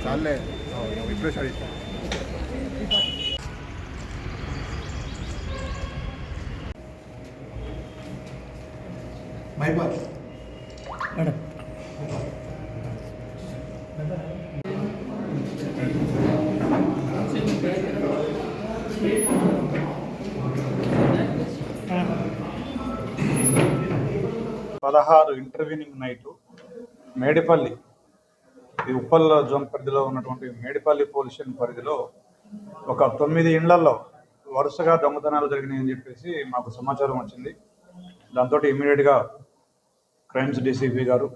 చాలే ఇప్పుడే study Mypal madam పదహారు ఇంటర్వ్యూనింగ్ నైటు మేడిపల్లి ఈ ఉప్పల్ జోన్ పరిధిలో ఉన్నటువంటి మేడిపల్లి పోలీస్ స్టేషన్ పరిధిలో ఒక 9 ఇండ్లలో వరుసగా దొంగతనాలు జరిగినాయని చెప్పేసి మాకు సమాచారం వచ్చింది. దాంతో ఇమీడియట్గా క్రైమ్స్ డీసీపీ గారు,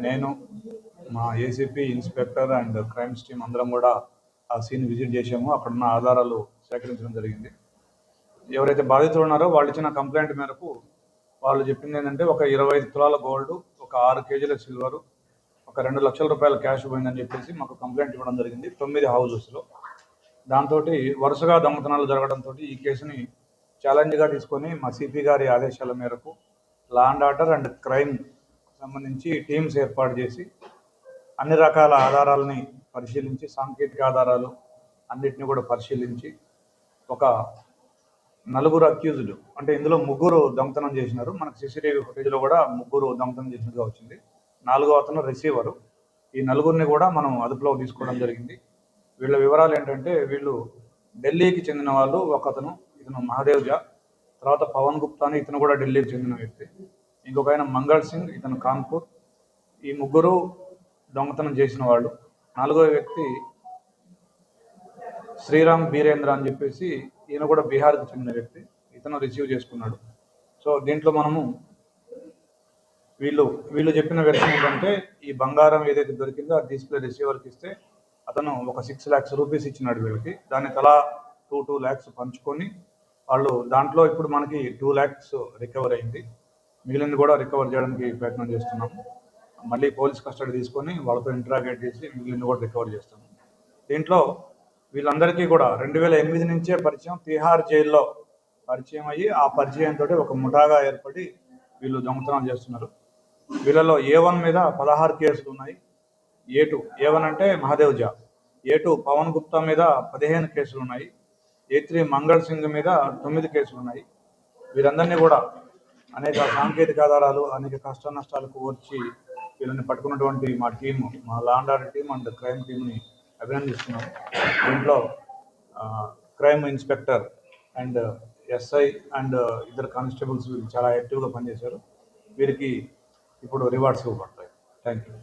నేను, మా ACP, inspector and crimes team అందరం కూడా ఆ సీన్ విజిట్ చేసాము. అక్కడున్న ఆధారాలు సేకరించడం జరిగింది. ఎవరైతే బాధితులు ఉన్నారో వాళ్ళు ఇచ్చిన కంప్లైంట్ మేరకు వాళ్ళు చెప్పింది ఏంటంటే ఒక 25 తులాల గోల్డ్, ఒక 6 కేజీల సిల్వరు, ఒక 2 లక్షల రూపాయల క్యాష్ పోయిందని చెప్పేసి మాకు కంప్లైంట్ ఇవ్వడం జరిగింది 9 హౌజెస్లో. దాంతో వరుసగా దొంగతనాలు జరగడంతో ఈ కేసుని ఛాలెంజ్గా తీసుకొని మా సిపి గారి ఆదేశాల మేరకు law and order and crime సంబంధించి టీమ్స్ ఏర్పాటు చేసి అన్ని రకాల ఆధారాలని పరిశీలించి, సాంకేతిక ఆధారాలు అన్నిటిని కూడా పరిశీలించి ఒక 4 అక్యూజ్డ్, అంటే ఇందులో 3 దొంగతనం చేసినారు. మనకు సీసీటీవీ ఫుటేజ్లో కూడా 3 దొంగతనం చేసినట్టుగా వచ్చింది. 4వ అతను రిసీవరు. ఈ 4గురిని కూడా మనం అదుపులోకి తీసుకోవడం జరిగింది. వీళ్ళ వివరాలు ఏంటంటే వీళ్ళు ఢిల్లీకి చెందిన వాళ్ళు. ఒకతను, ఇతను మహాదేవ్జా, తర్వాత పవన్ గుప్తా అని ఇతను కూడా ఢిల్లీకి చెందిన వ్యక్తి, ఇంకొక ఆయన మంగళ్ సింగ్, ఇతను కాన్పూర్. ఈ 3 దొంగతనం చేసిన వాళ్ళు. 4వ వ్యక్తి శ్రీరామ్ బీరేంద్ర అని చెప్పేసి, ఈయన కూడా బీహార్కి చెందిన వ్యక్తి, ఇతను రిసీవ్ చేసుకున్నాడు. సో దీంట్లో మనము వీళ్ళు చెప్పిన వెర్షన్ ఏంటంటే ఈ బంగారం ఏదైతే దొరికిందో అది డిస్ప్లే రిసీవర్కి ఇస్తే అతను ఒక 6 lakhs రూపీస్ ఇచ్చినాడు వీళ్ళకి. దాన్ని తలా 2 lakhs పంచుకొని వాళ్ళు దాంట్లో ఇప్పుడు మనకి 2 lakhs రికవర్ అయింది. మిగిలింది కూడా రికవర్ చేయడానికి ప్రయత్నం చేస్తున్నాము. మళ్ళీ పోలీస్ కస్టడీ తీసుకొని వాళ్ళతో ఇంటరాగేట్ చేసి మిగిలింది కూడా రికవర్ చేస్తాము. దీంట్లో వీళ్ళందరికీ కూడా 2008 నుంచే పరిచయం, తిహార్ జైల్లో పరిచయం అయ్యి ఆ పరిచయంతో ఒక ముఠాగా ఏర్పడి వీళ్ళు దొంగతనాలు చేస్తున్నారు. వీళ్ళలో A1 మీద 16 కేసులు ఉన్నాయి. A1 అంటే మహాదేవ్జా, A2 పవన్ గుప్తా మీద 15 కేసులు ఉన్నాయి. A3 మంగళ్ సింగ్ మీద 9 కేసులు ఉన్నాయి. వీరందరినీ కూడా అనేక సాంకేతిక ఆధారాలు, అనేక కష్ట నష్టాలకు వచ్చి వీళ్ళని పట్టుకున్నటువంటి మా టీము, మా law and order team and crime టీంని అభినందిస్తున్నాం. దీంట్లో crime inspector and SI and ఇద్దరు కానిస్టేబుల్స్ చాలా యాక్టివ్గా పనిచేశారు. వీరికి ఇప్పుడు రివార్డ్స్ ఇవ్వబడతాయి. Thank you.